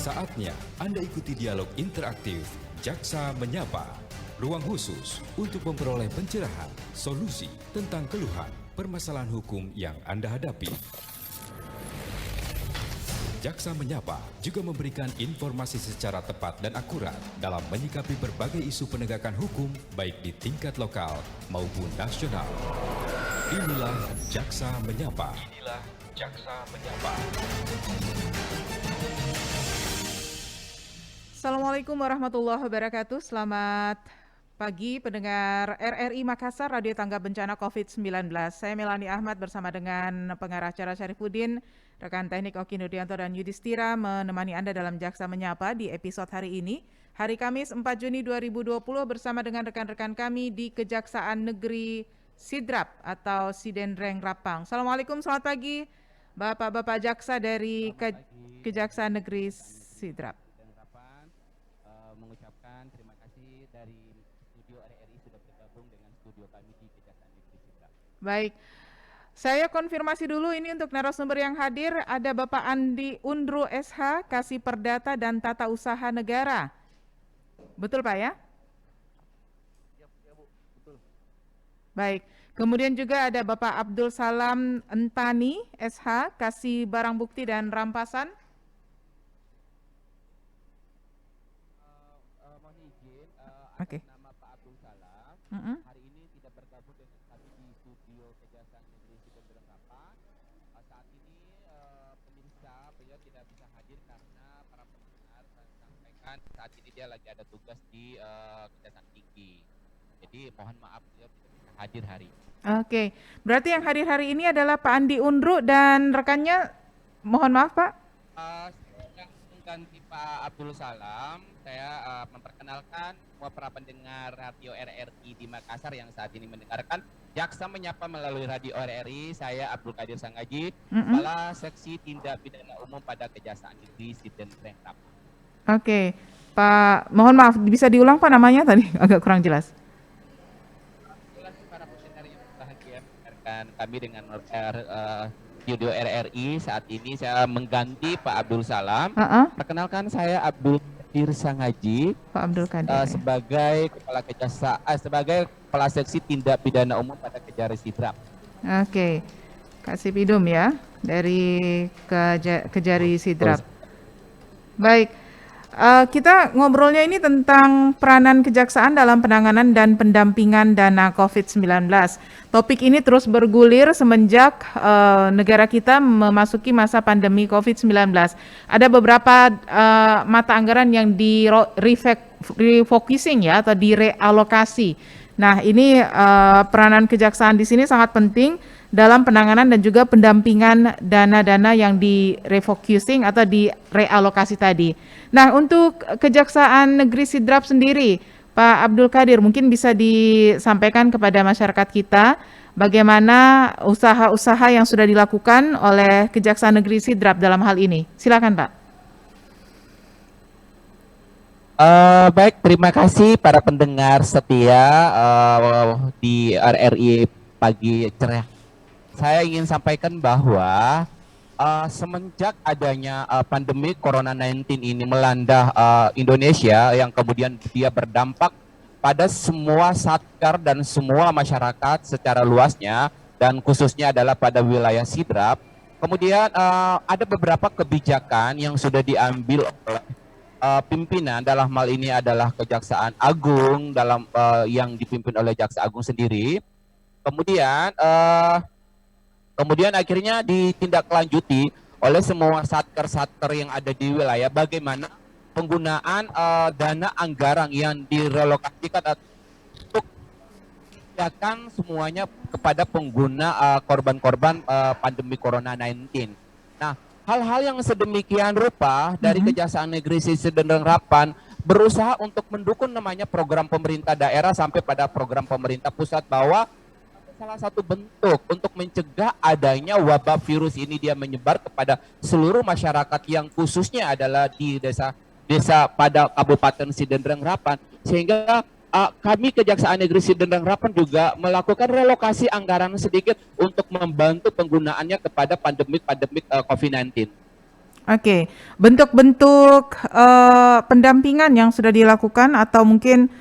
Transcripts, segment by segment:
Saatnya Anda ikuti dialog interaktif Jaksa Menyapa. Ruang khusus untuk memperoleh pencerahan, solusi tentang keluhan, permasalahan hukum yang Anda hadapi. Jaksa Menyapa juga memberikan informasi secara tepat dan akurat dalam menyikapi berbagai isu penegakan hukum baik di tingkat lokal maupun nasional. Inilah Jaksa Menyapa. Inilah Jaksa Menyapa. Assalamualaikum warahmatullahi wabarakatuh. Selamat pagi pendengar RRI Makassar, Radio Tanggap Bencana COVID-19. Saya Melani Ahmad bersama dengan pengarah acara Syarifuddin, rekan teknik Oki Nurdianto dan Yudhistira menemani Anda dalam Jaksa Menyapa di episode hari ini. Hari Kamis 4 Juni 2020 bersama dengan rekan-rekan kami di Kejaksaan Negeri Sidrap atau Sidendreng Rapang. Assalamualaikum, selamat pagi Bapak-Bapak Jaksa dari Kejaksaan Negeri Sidrap. Mengucapkan terima kasih dari studio RRI sudah bergabung dengan studio kami di Kejaksaan Negeri Sidrap. Baik, saya konfirmasi dulu ini untuk narasumber yang hadir. Ada Bapak Andi Undru SH, Kasih Perdata dan Tata Usaha Negara. Betul Pak ya? Ya Bu, betul. Baik, kemudian juga ada Bapak Abdul Salam Entani SH, Kasih Barang Bukti dan Rampasan. Mohon izin, Oke. atas nama Pak Abdul Salam, hari ini tidak bergabung dengan kami di studio Kejaksaan Negeri Sidendreng Rapang. Saat ini pemirsa beliau tidak bisa hadir karena para pendengar sampaikan saat ini dia lagi ada tugas di Kejaksaan Tinggi. Jadi mohon maaf beliau tidak bisa hadir hari ini. Oke, berarti yang hadir hari ini adalah Pak Andi Undru dan rekannya. Mohon maaf Pak. Saya mengganti Pak Abdul Salam. Saya memperkenalkan semua para pendengar radio RRI di Makassar yang saat ini mendengarkan Jaksa Menyapa melalui radio RRI. Saya Abdul Qadir Sangaji, Kepala Seksi Tindak Pidana Umum pada Kejaksaan Negeri Sidendreng Rapang. Oke, Pak, mohon maaf bisa diulang Pak namanya tadi agak kurang jelas. Para pendengar yang bahagia mendengarkan kami dengan studio RRI saat ini saya mengganti Pak Abdul Salam. Perkenalkan saya Abdul Qadir Sangaji, Pak Abdul Qadir sebagai Kepala Kejaksaan, sebagai Kepala Seksi Tindak Pidana Umum pada Kejari Sidrap. Oke, Kasih Pidum ya dari Kejari Sidrap. Baik. Kita ngobrolnya ini tentang peranan kejaksaan dalam penanganan dan pendampingan dana COVID-19. Topik ini terus bergulir semenjak negara kita memasuki masa pandemi COVID-19. Ada beberapa mata anggaran yang di refocusing ya atau direalokasi. Nah, ini peranan kejaksaan di sini sangat penting dalam penanganan dan juga pendampingan dana-dana yang di refocusing atau di realokasi tadi. Nah, untuk Kejaksaan Negeri Sidrap sendiri, Pak Abdul Qadir, mungkin bisa disampaikan kepada masyarakat kita bagaimana usaha-usaha yang sudah dilakukan oleh Kejaksaan Negeri Sidrap dalam hal ini. Silakan, Pak. Baik, terima kasih para pendengar setia di RRI Pagi Cerah. Saya ingin sampaikan bahwa semenjak adanya pandemi Corona-19 ini melanda Indonesia yang kemudian dia berdampak pada semua satker dan semua masyarakat secara luasnya dan khususnya adalah pada wilayah Sidrap. Kemudian ada beberapa kebijakan yang sudah diambil oleh pimpinan, dalam hal ini adalah Kejaksaan Agung dalam yang dipimpin oleh Jaksa Agung sendiri. Kemudian akhirnya ditindaklanjuti oleh semua satker-satker yang ada di wilayah bagaimana penggunaan dana anggaran yang direlokasikan untuk menyediakan semuanya kepada pengguna korban-korban pandemi Corona-19. Nah, hal-hal yang sedemikian rupa dari Kejaksaan Negeri Sidendreng Rapang berusaha untuk mendukung namanya program pemerintah daerah sampai pada program pemerintah pusat bahwa salah satu bentuk untuk mencegah adanya wabah virus ini dia menyebar kepada seluruh masyarakat yang khususnya adalah di desa pada Kabupaten Sidendreng Rapang, sehingga kami Kejaksaan Negeri Sidendreng Rapang juga melakukan relokasi anggaran sedikit untuk membantu penggunaannya kepada pandemik COVID-19. Oke, bentuk-bentuk pendampingan yang sudah dilakukan atau mungkin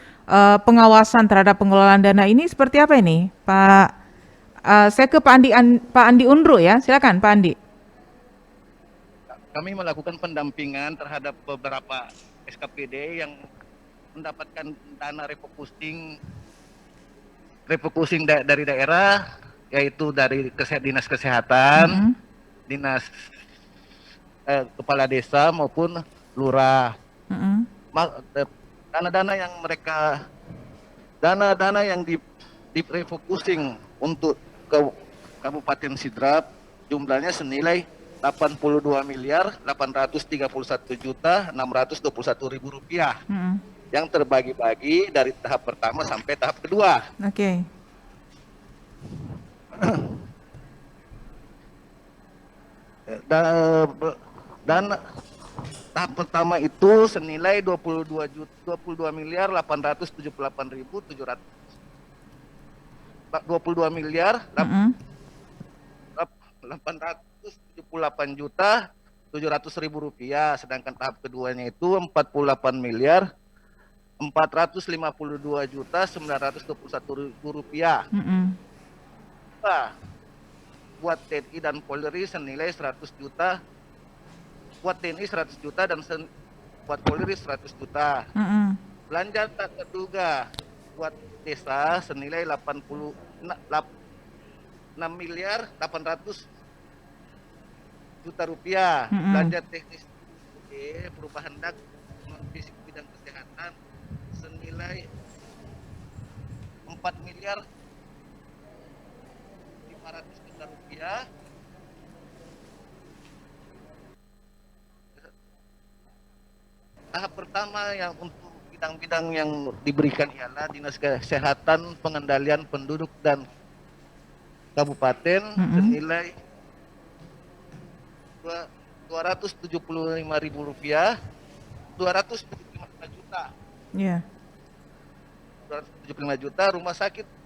pengawasan terhadap pengelolaan dana ini seperti apa ini, Pak? Saya ke Pak Andi Unru ya, silakan Pak Andi. Kami melakukan pendampingan terhadap beberapa SKPD yang mendapatkan dana refocusing dari daerah, yaitu dari Dinas Kesehatan, Dinas Kepala Desa maupun Lurah. Dana-dana yang di refocusing untuk ke Kabupaten Sidrap jumlahnya senilai 82.831.621.000 rupiah yang terbagi-bagi dari tahap pertama sampai tahap kedua. Oke. Dan tahap pertama itu senilai 22.878.700.000 rupiah, sedangkan tahap keduanya itu 48.452.921.000 rupiah. Buat TNI dan Polri senilai 100 juta, buat TNI 100 juta dan buat Polri 100 juta. Belanja tak terduga buat desa senilai 86.800.000 rupiah. Belanja teknis perubahan dak fisik bidang kesehatan senilai 4.500.000.000 rupiah. Tahap pertama yang untuk bidang-bidang yang diberikan ialah Dinas Kesehatan Pengendalian Penduduk dan Kabupaten senilai 275.000 rupiah, 275 juta. Iya. 275 juta.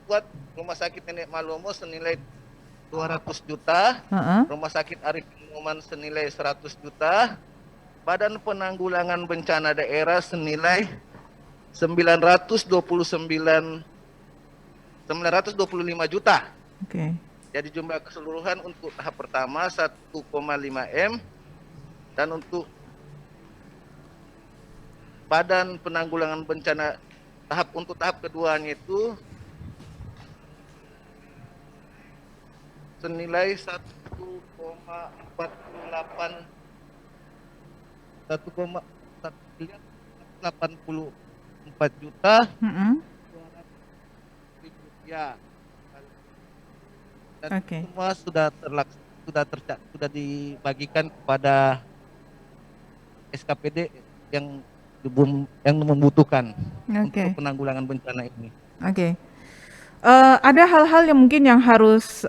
Buat rumah sakit Nenek Malomo senilai 200 juta. Rumah sakit Arif Numan senilai 100 juta. Badan Penanggulangan Bencana Daerah senilai 925 juta. Oke. Jadi jumlah keseluruhan untuk tahap pertama 1,5 M dan untuk Badan Penanggulangan Bencana untuk tahap keduanya itu senilai 1,84 juta rupiah. Dan semua sudah dibagikan kepada SKPD yang membutuhkan untuk penanggulangan bencana ini. Ada hal-hal yang mungkin yang harus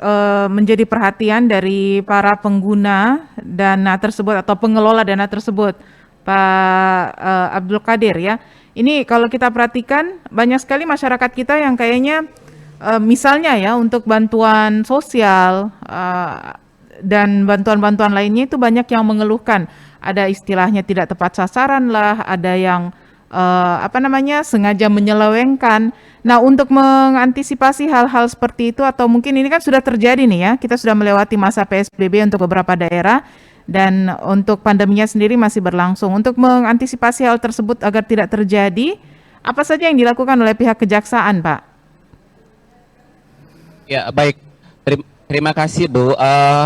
menjadi perhatian dari para pengguna dana tersebut atau pengelola dana tersebut, Pak Abdul Qadir ya. Ini kalau kita perhatikan banyak sekali masyarakat kita yang kayaknya misalnya ya untuk bantuan sosial dan bantuan-bantuan lainnya itu banyak yang mengeluhkan. Ada istilahnya tidak tepat sasaran lah, ada yang sengaja menyelewengkan. Nah, untuk mengantisipasi hal-hal seperti itu atau mungkin ini kan sudah terjadi nih ya, kita sudah melewati masa PSBB untuk beberapa daerah dan untuk pandeminya sendiri masih berlangsung. Untuk mengantisipasi hal tersebut agar tidak terjadi, apa saja yang dilakukan oleh pihak kejaksaan, Pak? Ya, baik. Terima kasih Bu,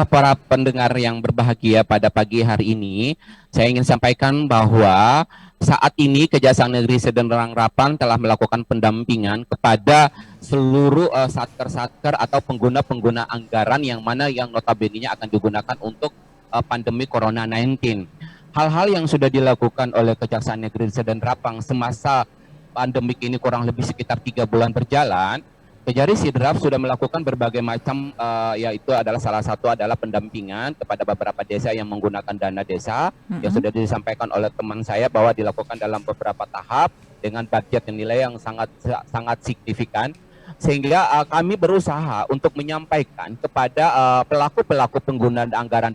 para pendengar yang berbahagia pada pagi hari ini. Saya ingin sampaikan bahwa saat ini Kejaksaan Negeri Serdang Rapang telah melakukan pendampingan kepada seluruh satker-satker atau pengguna-pengguna anggaran yang mana yang notabene akan digunakan untuk pandemi Corona-19. Hal-hal yang sudah dilakukan oleh Kejaksaan Negeri Serdang Rapang semasa pandemik ini kurang lebih sekitar 3 bulan berjalan, Kejari Sidrap sudah melakukan berbagai macam, yaitu adalah salah satu adalah pendampingan kepada beberapa desa yang menggunakan dana desa, yang sudah disampaikan oleh teman saya bahwa dilakukan dalam beberapa tahap dengan budget nilai yang sangat signifikan, sehingga kami berusaha untuk menyampaikan kepada pelaku-pelaku pengguna anggaran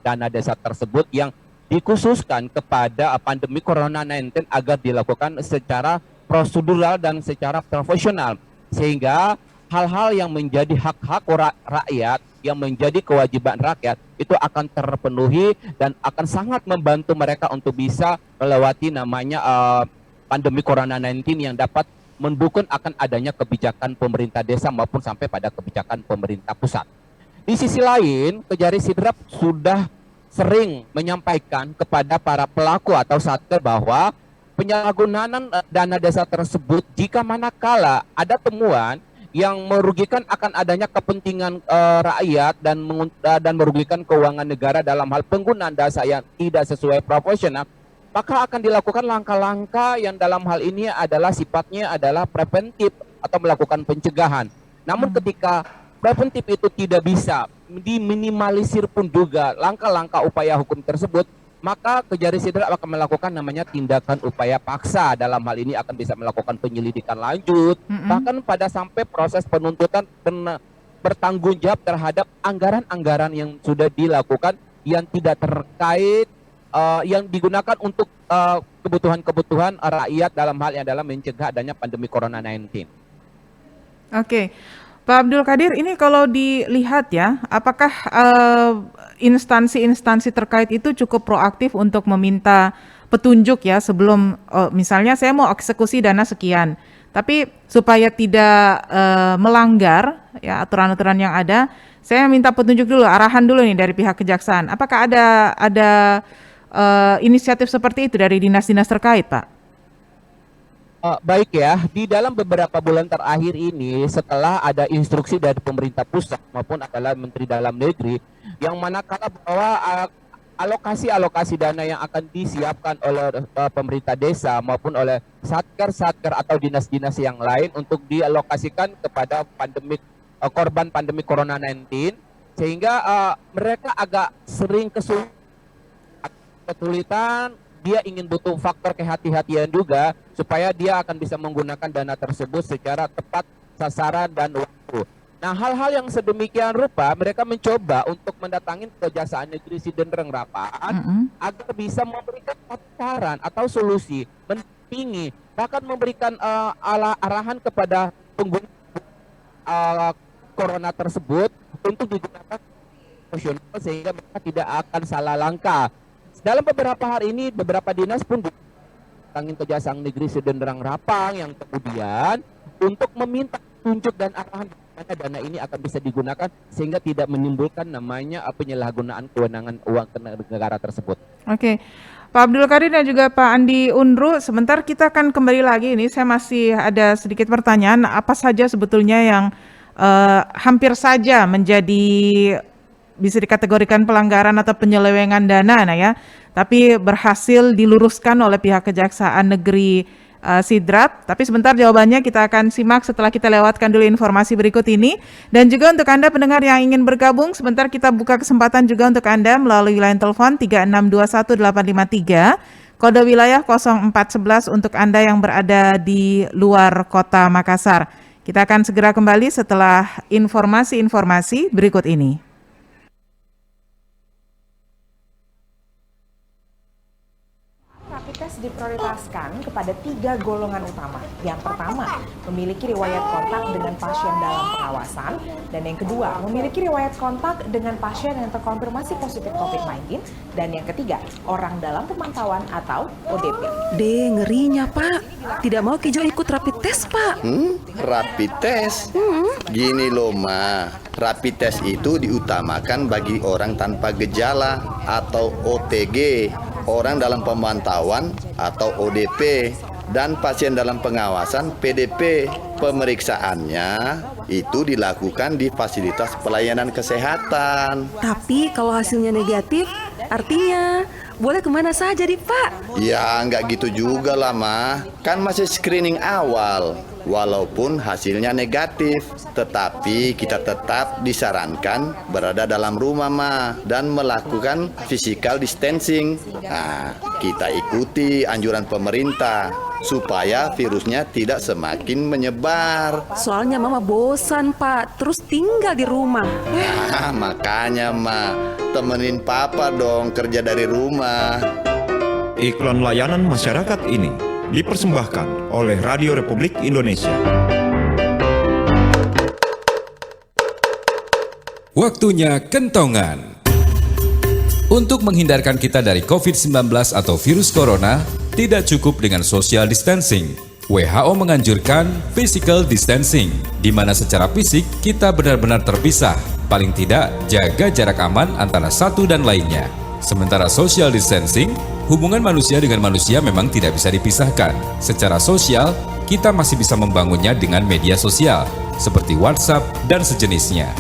dana desa tersebut yang dikhususkan kepada pandemi Corona 19 agar dilakukan secara prosedural dan secara profesional, sehingga hal-hal yang menjadi hak-hak rakyat, yang menjadi kewajiban rakyat itu akan terpenuhi dan akan sangat membantu mereka untuk bisa melewati namanya pandemi Corona 19 yang dapat mendukung akan adanya kebijakan pemerintah desa maupun sampai pada kebijakan pemerintah pusat. Di sisi lain, Kejari Sidrap sudah sering menyampaikan kepada para pelaku atau satker bahwa penyalahgunaan dana desa tersebut jika manakala ada temuan yang merugikan akan adanya kepentingan rakyat dan merugikan keuangan negara dalam hal penggunaan dana yang tidak sesuai proporsional, maka akan dilakukan langkah-langkah yang dalam hal ini adalah sifatnya adalah preventif atau melakukan pencegahan. Namun ketika preventif itu tidak bisa diminimalisir pun juga langkah-langkah upaya hukum tersebut, maka Kejari Sidrap akan melakukan namanya tindakan upaya paksa. Dalam hal ini akan bisa melakukan penyelidikan lanjut, bahkan pada sampai proses penuntutan dan bertanggung jawab terhadap anggaran-anggaran yang sudah dilakukan yang tidak terkait, yang digunakan untuk kebutuhan-kebutuhan rakyat dalam hal yang adalah mencegah adanya pandemi Corona 19. Oke. Pak Abdul Qadir, ini kalau dilihat ya, apakah instansi-instansi terkait itu cukup proaktif untuk meminta petunjuk ya sebelum misalnya saya mau eksekusi dana sekian, tapi supaya tidak melanggar ya aturan-aturan yang ada, saya minta petunjuk dulu, arahan dulu nih dari pihak kejaksaan. Apakah ada inisiatif seperti itu dari dinas-dinas terkait, Pak? Baik ya, di dalam beberapa bulan terakhir ini setelah ada instruksi dari pemerintah pusat maupun adalah Menteri Dalam Negeri yang manakala bahwa alokasi dana yang akan disiapkan oleh pemerintah desa maupun oleh satker atau dinas-dinas yang lain untuk dialokasikan kepada korban pandemi Corona 19, sehingga mereka agak sering kesulitan. Dia ingin butuh faktor kehati-hatian juga supaya dia akan bisa menggunakan dana tersebut secara tepat sasaran dan waktu. Nah, hal-hal yang sedemikian rupa mereka mencoba untuk mendatangi Kejaksaan Negeri Sidenreng Rapaan agar bisa memberikan saran atau solusi, mendampingi, bahkan memberikan arahan kepada pengguna corona tersebut untuk digunakan profesional sehingga mereka tidak akan salah langkah. Dalam beberapa hari ini, beberapa dinas pun datangin Kejaksaan Negeri Sidenreng Rapang yang kemudian untuk meminta tunjuk dan arahan bagaimana dana ini akan bisa digunakan sehingga tidak menimbulkan namanya penyalahgunaan kewenangan uang negara tersebut. Oke. Pak Abdul Qadir dan juga Pak Andi Unru, sebentar kita akan kembali lagi ini. Saya masih ada sedikit pertanyaan, apa saja sebetulnya yang hampir saja menjadi bisa dikategorikan pelanggaran atau penyelewengan dana ya, tapi berhasil diluruskan oleh pihak Kejaksaan Negeri Sidrap. Tapi sebentar jawabannya kita akan simak setelah kita lewatkan dulu informasi berikut ini. Dan juga untuk Anda pendengar yang ingin bergabung, sebentar kita buka kesempatan juga untuk Anda melalui line telepon 3621853, kode wilayah 0411 untuk Anda yang berada di luar kota Makassar. Kita akan segera kembali setelah informasi-informasi berikut ini. Diprioritaskan kepada 3 golongan utama. Yang pertama, memiliki riwayat kontak dengan pasien dalam pengawasan, dan yang kedua, memiliki riwayat kontak dengan pasien yang terkonfirmasi positif COVID-19, dan yang ketiga, orang dalam pemantauan atau ODP. Ngerinya Pak, tidak mau Kijo ikut rapid test Pak. Rapid test? Gini loh Ma, rapid test itu diutamakan bagi orang tanpa gejala atau OTG, orang dalam pemantauan atau ODP, dan pasien dalam pengawasan PDP. Pemeriksaannya itu dilakukan di fasilitas pelayanan kesehatan. Tapi kalau hasilnya negatif, artinya boleh kemana saja nih Pak? Ya nggak gitu juga lah Ma, kan masih screening awal. Walaupun hasilnya negatif, tetapi kita tetap disarankan berada dalam rumah Ma dan melakukan physical distancing. Nah, kita ikuti anjuran pemerintah supaya virusnya tidak semakin menyebar. Soalnya Mama bosan, Pak, terus tinggal di rumah. Makanya, Ma, temenin Papa dong kerja dari rumah. Iklan layanan masyarakat ini dipersembahkan oleh Radio Republik Indonesia. Waktunya kentongan. Untuk menghindarkan kita dari COVID-19 atau virus corona, tidak cukup dengan social distancing. WHO menganjurkan physical distancing, di mana secara fisik kita benar-benar terpisah. Paling tidak, jaga jarak aman antara satu dan lainnya. Sementara social distancing, hubungan manusia dengan manusia memang tidak bisa dipisahkan. Secara sosial, kita masih bisa membangunnya dengan media sosial, seperti WhatsApp dan sejenisnya.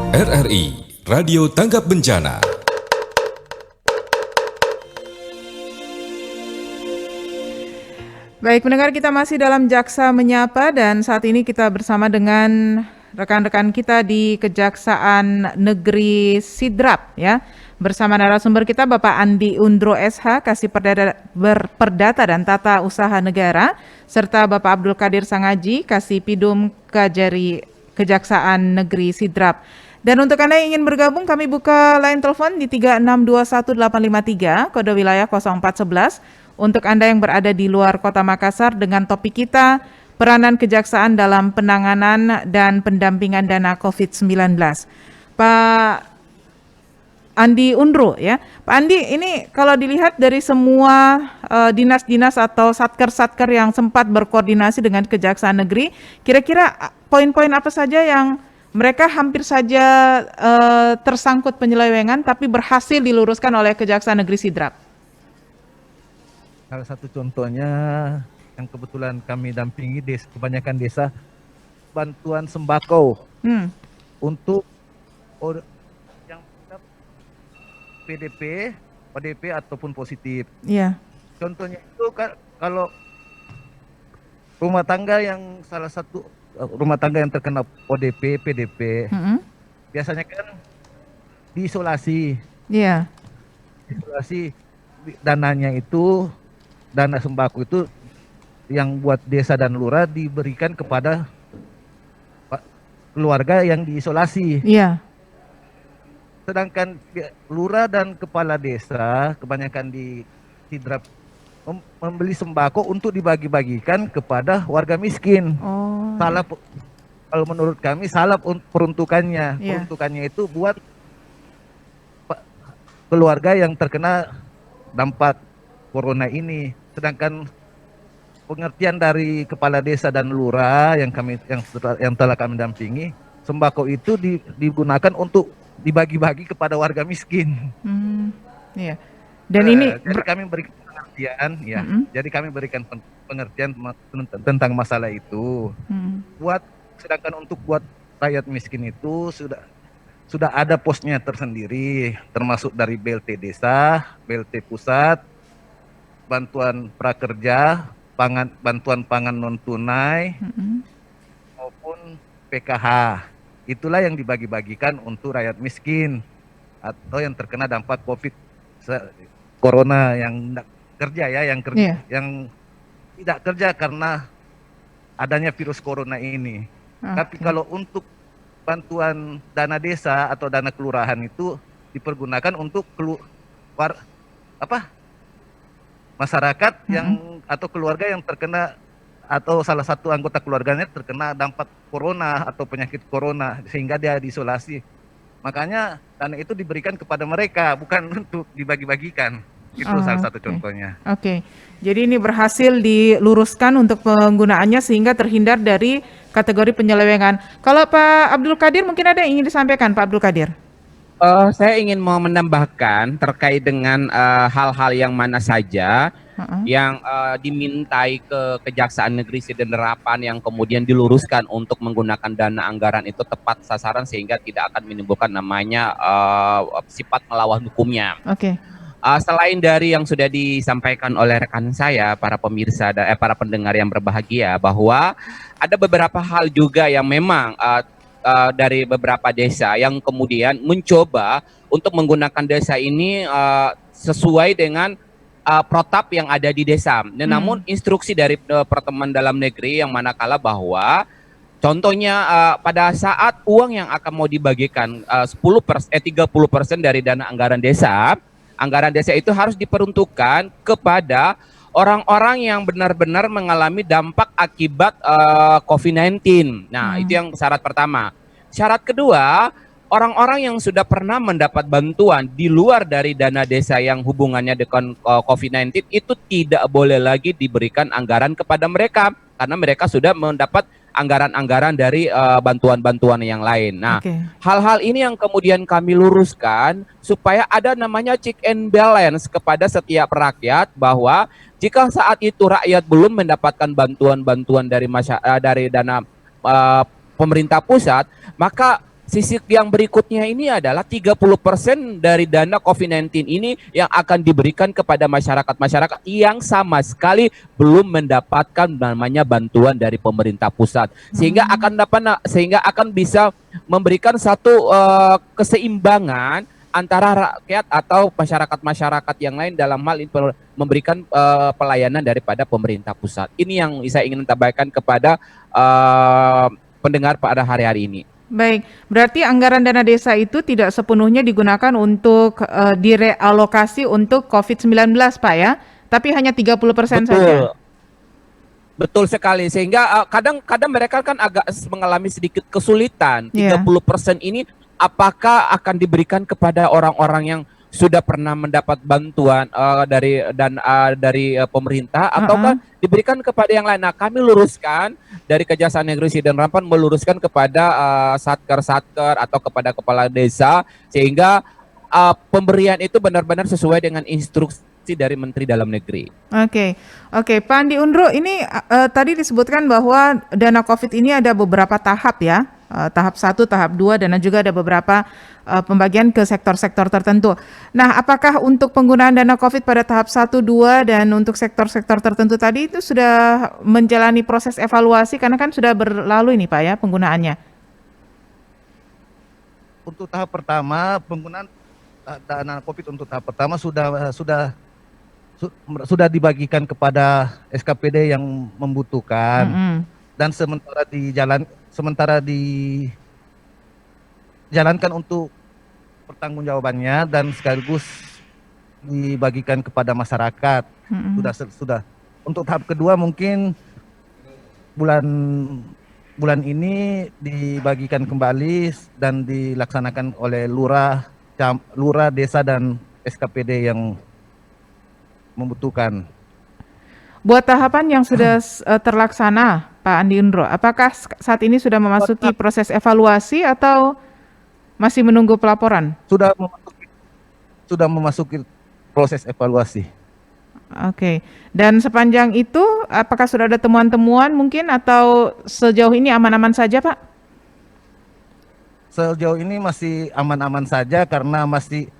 RRI, Radio Tanggap Bencana. Baik, pendengar, kita masih dalam Jaksa Menyapa dan saat ini kita bersama dengan rekan-rekan kita di Kejaksaan Negeri Sidrap ya. Bersama narasumber kita Bapak Andi Undro SH, Kasih Perdata dan Tata Usaha Negara, serta Bapak Abdul Qadir Sangaji, Kasih Pidum Kajari Kejaksaan Negeri Sidrap. Dan untuk Anda yang ingin bergabung, kami buka line telepon di 3621853, kode wilayah 0411. Untuk Anda yang berada di luar Kota Makassar dengan topik kita, peranan kejaksaan dalam penanganan dan pendampingan dana COVID-19. Pak Andi Undro ya. Pak Andi, ini kalau dilihat dari semua dinas-dinas atau satker-satker yang sempat berkoordinasi dengan Kejaksaan Negeri, kira-kira poin-poin apa saja yang mereka hampir saja tersangkut penyelewengan tapi berhasil diluruskan oleh Kejaksaan Negeri Sidrap? Salah satu contohnya yang kebetulan kami dampingi kebanyakan desa, bantuan sembako untuk yang PDP, ODP ataupun positif. Iya. Contohnya itu kalau rumah tangga yang salah satu rumah tangga yang terkena ODP, PDP, biasanya kan diisolasi. Iya. Isolasi, dananya itu, dana sembako itu yang buat desa dan lurah diberikan kepada keluarga yang diisolasi. Iya. Sedangkan lurah dan kepala desa kebanyakan di Sidrap membeli sembako untuk dibagi-bagikan kepada warga miskin. Oh. Salah, kalau menurut kami salah peruntukannya. Yeah. Peruntukannya itu buat keluarga yang terkena dampak corona ini. Sedangkan pengertian dari kepala desa dan lurah yang telah kami dampingi, sembako itu digunakan untuk dibagi-bagi kepada warga miskin. Iya. Dan ini jadi kami berikan pengertian, ya. Jadi kami berikan pengertian tentang masalah itu. Sedangkan untuk buat rakyat miskin itu sudah ada posnya tersendiri, termasuk dari BLT desa, BLT pusat, bantuan prakerja, bantuan pangan non tunai, maupun PKH. Itulah yang dibagi-bagikan untuk rakyat miskin atau yang terkena dampak Corona yang tidak kerja ya, yang kerja, yang tidak kerja karena adanya virus corona ini. Tapi kalau untuk bantuan dana desa atau dana kelurahan itu dipergunakan untuk masyarakat yang atau keluarga yang terkena atau salah satu anggota keluarganya terkena dampak corona atau penyakit corona sehingga dia diisolasi. Makanya dana itu diberikan kepada mereka, bukan untuk dibagi-bagigikan. Itu salah satu contohnya. Oke. Jadi ini berhasil diluruskan untuk penggunaannya sehingga terhindar dari kategori penyelewengan. Kalau Pak Abdul Qadir mungkin ada yang ingin disampaikan, Pak Abdul Qadir? Saya ingin mau menambahkan terkait dengan hal-hal yang mana saja yang dimintai ke Kejaksaan Negeri Sidrap yang kemudian diluruskan untuk menggunakan dana anggaran itu tepat sasaran sehingga tidak akan menimbulkan namanya sifat melawan hukumnya. Oke. Selain dari yang sudah disampaikan oleh rekan saya, para pemirsa dan para pendengar yang berbahagia, bahwa ada beberapa hal juga yang memang dari beberapa desa yang kemudian mencoba untuk menggunakan desa ini sesuai dengan protap yang ada di desa. Namun instruksi dari Pertemuan Dalam Negeri yang manakala bahwa contohnya pada saat uang yang akan mau dibagikan 30% dari dana anggaran desa itu harus diperuntukkan kepada orang-orang yang benar-benar mengalami dampak akibat COVID-19. Nah, itu yang syarat pertama. Syarat kedua, orang-orang yang sudah pernah mendapat bantuan di luar dari dana desa yang hubungannya dengan COVID-19 itu tidak boleh lagi diberikan anggaran kepada mereka karena mereka sudah mendapat anggaran-anggaran dari bantuan-bantuan yang lain. Nah, hal-hal ini yang kemudian kami luruskan supaya ada namanya check and balance kepada setiap rakyat bahwa jika saat itu rakyat belum mendapatkan bantuan-bantuan dari dana pemerintah pusat, maka sisi yang berikutnya ini adalah 30% dari dana COVID-19 ini yang akan diberikan kepada masyarakat-masyarakat yang sama sekali belum mendapatkan namanya bantuan dari pemerintah pusat. Sehingga akan bisa memberikan satu keseimbangan antara rakyat atau masyarakat-masyarakat yang lain dalam hal ini memberikan pelayanan daripada pemerintah pusat. Ini yang saya ingin sampaikan kepada pendengar pada hari-hari ini. Baik, berarti anggaran dana desa itu tidak sepenuhnya digunakan untuk direalokasi untuk COVID-19, Pak ya, tapi hanya 30% saja. Betul sekali, sehingga kadang-kadang mereka kan agak mengalami sedikit kesulitan. 30% ini apakah akan diberikan kepada orang-orang yang sudah pernah mendapat bantuan dari pemerintah ataukah diberikan kepada yang lain. Nah, kami luruskan dari Kejaksaan Negeri Sidang-Rampan meluruskan kepada satker-satker atau kepada kepala desa sehingga pemberian itu benar-benar sesuai dengan instruksi dari Menteri Dalam Negeri. Oke, Pak Andi Undro, ini tadi disebutkan bahwa dana COVID ini ada beberapa tahap ya. Tahap 1, tahap 2, dan juga ada beberapa pembagian ke sektor-sektor tertentu. Nah, apakah untuk penggunaan dana COVID pada tahap 1, 2, dan untuk sektor-sektor tertentu tadi itu sudah menjalani proses evaluasi karena kan sudah berlalu ini Pak ya penggunaannya? Untuk tahap pertama, penggunaan dana COVID untuk tahap pertama sudah dibagikan kepada SKPD yang membutuhkan dan sementara dijalankan untuk pertanggungjawabannya dan sekaligus dibagikan kepada masyarakat. Sudah. Untuk tahap kedua mungkin bulan ini dibagikan kembali dan dilaksanakan oleh lurah, desa dan SKPD yang membutuhkan. Buat tahapan yang sudah terlaksana, Pak Andi Undro, apakah saat ini sudah memasuki proses evaluasi atau masih menunggu pelaporan? Sudah memasuki proses evaluasi. Oke, dan sepanjang itu apakah sudah ada temuan-temuan mungkin atau sejauh ini aman-aman saja, Pak? Sejauh ini masih aman-aman saja karena masih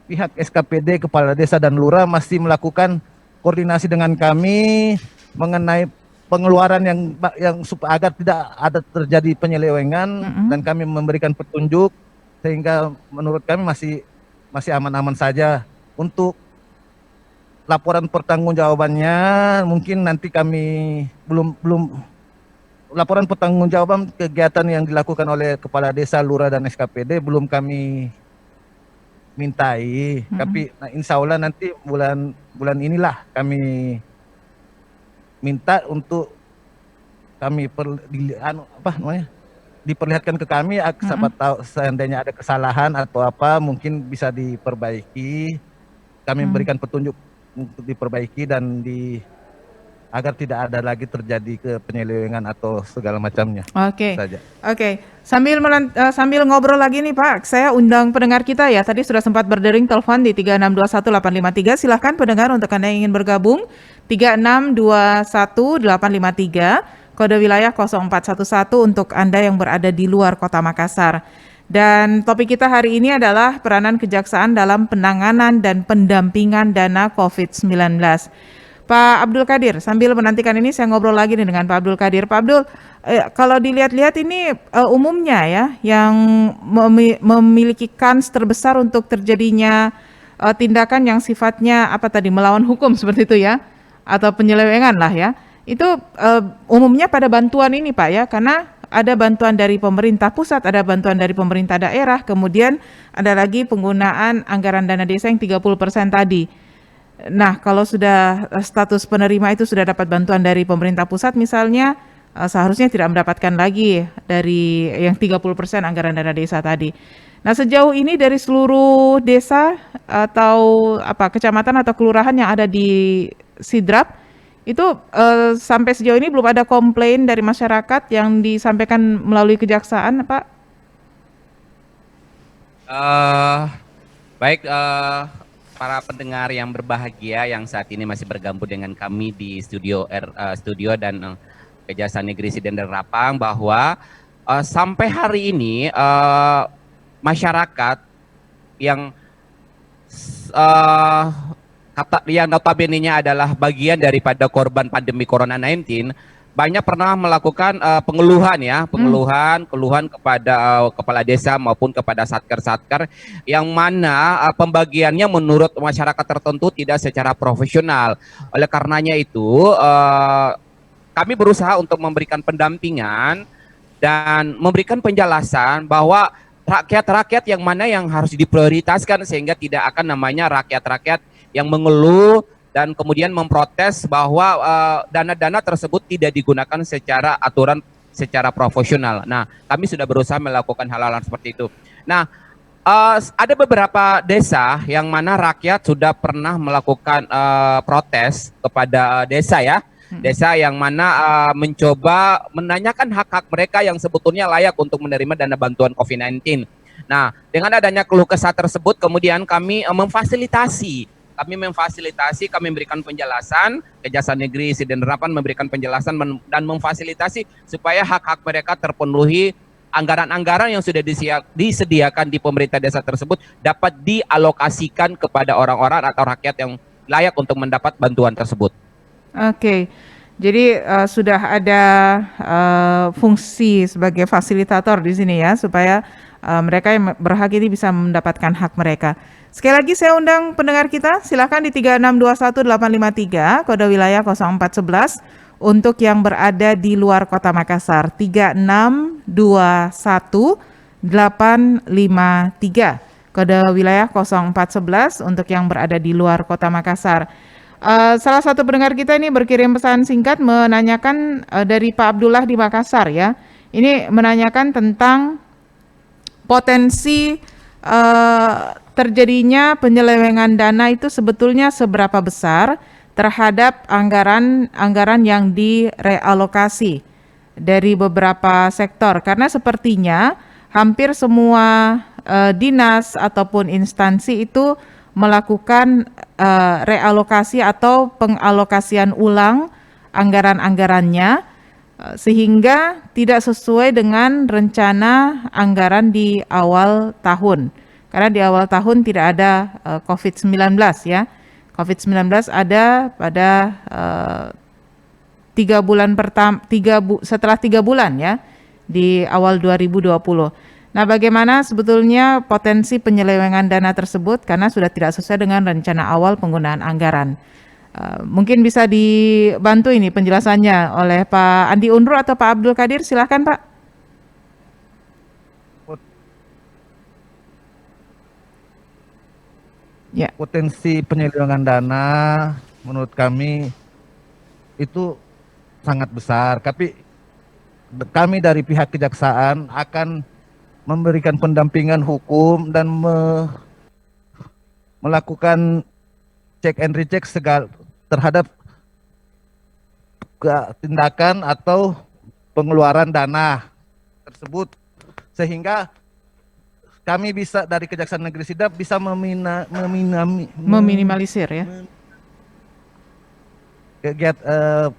pihak SKPD, kepala desa dan lurah masih melakukan koordinasi dengan kami mengenai pengeluaran yang supaya agar tidak ada terjadi penyelewengan dan kami memberikan petunjuk sehingga menurut kami masih aman-aman saja. Untuk laporan pertanggungjawabannya mungkin nanti kami belum laporan pertanggungjawaban kegiatan yang dilakukan oleh kepala desa, lurah dan SKPD belum kami mintai, tapi insya Allah nanti bulan inilah kami minta untuk kami diperlihatkan ke kami, siapa tahu seandainya ada kesalahan atau apa mungkin bisa diperbaiki, kami memberikan petunjuk untuk diperbaiki dan agar tidak ada lagi terjadi penyelewengan atau segala macamnya. Oke. Sambil ngobrol lagi nih Pak, saya undang pendengar kita ya. Tadi sudah sempat berdering telepon di 3621853. Silahkan pendengar untuk Anda yang ingin bergabung 3621853, kode wilayah 0411 untuk Anda yang berada di luar Kota Makassar. Dan topik kita hari ini adalah peranan kejaksaan dalam penanganan dan pendampingan dana COVID-19. Pak Abdul Qadir, sambil menantikan ini saya ngobrol lagi nih dengan Pak Abdul Qadir. Pak Abdul, kalau dilihat-lihat ini umumnya ya yang memiliki kans terbesar untuk terjadinya tindakan yang sifatnya apa tadi melawan hukum seperti itu ya, atau penyelewengan lah ya. Itu umumnya pada bantuan ini Pak ya, karena ada bantuan dari pemerintah pusat, ada bantuan dari pemerintah daerah, kemudian ada lagi penggunaan anggaran dana desa yang 30% tadi. Nah, kalau sudah status penerima itu sudah dapat bantuan dari pemerintah pusat misalnya, seharusnya tidak mendapatkan lagi dari yang 30% anggaran dana desa tadi. Nah, sejauh ini dari seluruh desa atau kecamatan atau kelurahan yang ada di Sidrap, itu sampai sejauh ini belum ada komplain dari masyarakat yang disampaikan melalui kejaksaan, Pak? Baik, para pendengar yang berbahagia yang saat ini masih bergabung dengan kami di studio dan Kejaksaan Negeri Sidrap Rapang, bahwa sampai hari ini masyarakat yang yang notabene-nya adalah bagian daripada korban pandemi Corona-19, banyak pernah melakukan keluhan kepada kepala desa maupun kepada satker-satker, yang mana pembagiannya menurut masyarakat tertentu tidak secara profesional. Oleh karenanya itu kami berusaha untuk memberikan pendampingan dan memberikan penjelasan bahwa rakyat-rakyat yang mana yang harus diprioritaskan, sehingga tidak akan namanya rakyat-rakyat yang mengeluh dan kemudian memprotes bahwa dana-dana tersebut tidak digunakan secara aturan, secara profesional. Nah, kami sudah berusaha melakukan hal-hal seperti itu. Nah, ada beberapa desa yang mana rakyat sudah pernah melakukan protes kepada desa ya. Desa yang mana mencoba menanyakan hak-hak mereka yang sebetulnya layak untuk menerima dana bantuan COVID-19. Nah, dengan adanya keluh kesah tersebut, kemudian kami memfasilitasi, kami memberikan penjelasan, Kejaksaan Negeri Sidrap memberikan penjelasan dan memfasilitasi supaya hak-hak mereka terpenuhi, anggaran-anggaran yang sudah disediakan di pemerintah desa tersebut dapat dialokasikan kepada orang-orang atau rakyat yang layak untuk mendapat bantuan tersebut. Oke, jadi sudah ada fungsi sebagai fasilitator di sini ya, supaya mereka yang berhak ini bisa mendapatkan hak mereka. Sekali lagi saya undang pendengar kita, silakan di 3621853, kode wilayah 0411, untuk yang berada di luar Kota Makassar, 3621853, kode wilayah 0411 untuk yang berada di luar Kota Makassar. Salah satu pendengar kita ini berkirim pesan singkat menanyakan dari Pak Abdullah di Makassar ya. Ini menanyakan tentang potensi terjadinya penyelewengan dana itu sebetulnya seberapa besar terhadap anggaran yang direalokasi dari beberapa sektor, karena sepertinya hampir semua dinas ataupun instansi itu melakukan realokasi atau pengalokasian ulang anggaran-anggarannya sehingga tidak sesuai dengan rencana anggaran di awal tahun. Karena di awal tahun tidak ada COVID-19 ya. COVID-19 ada pada 3 bulan setelah 3 bulan ya, di awal 2020. Nah, bagaimana sebetulnya potensi penyelewengan dana tersebut karena sudah tidak sesuai dengan rencana awal penggunaan anggaran. Mungkin bisa dibantu ini penjelasannya oleh Pak Andi Unru atau Pak Abdul Qadir, silahkan Pak. Ya. Potensi penyelewengan dana menurut kami itu sangat besar, tapi kami dari pihak kejaksaan akan memberikan pendampingan hukum dan melakukan cek and recheck terhadap tindakan atau pengeluaran dana tersebut, sehingga kami bisa dari Kejaksaan Negeri Sidrap bisa meminimalisir ya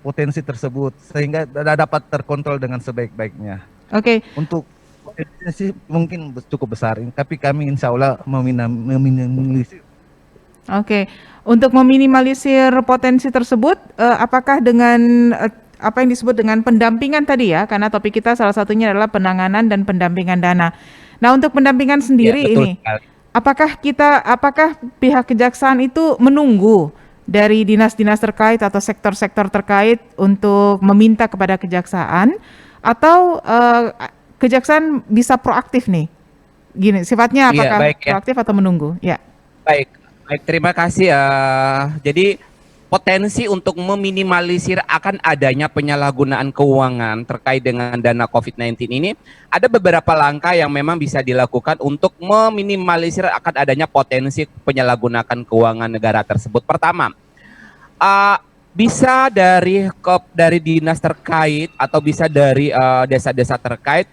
potensi tersebut sehingga dapat terkontrol dengan sebaik-baiknya. Oke. Untuk potensinya sih mungkin cukup besar, tapi kami insya Allah meminimalisir. Oke. Untuk meminimalisir potensi tersebut, apakah dengan apa yang disebut dengan pendampingan tadi ya, karena topik kita salah satunya adalah penanganan dan pendampingan dana. Nah, untuk pendampingan sendiri ya, ini apakah pihak kejaksaan itu menunggu dari dinas-dinas terkait atau sektor-sektor terkait untuk meminta kepada kejaksaan, atau kejaksaan bisa proaktif nih? Gini, sifatnya Iya, apakah baik ya. proaktif atau menunggu? Ya. Baik, baik, terima kasih. Jadi potensi untuk meminimalisir akan adanya penyalahgunaan keuangan terkait dengan dana COVID-19 ini, ada beberapa langkah yang memang bisa dilakukan untuk meminimalisir akan adanya potensi penyalahgunaan keuangan negara tersebut. Pertama, bisa dari dinas terkait atau bisa dari desa-desa terkait.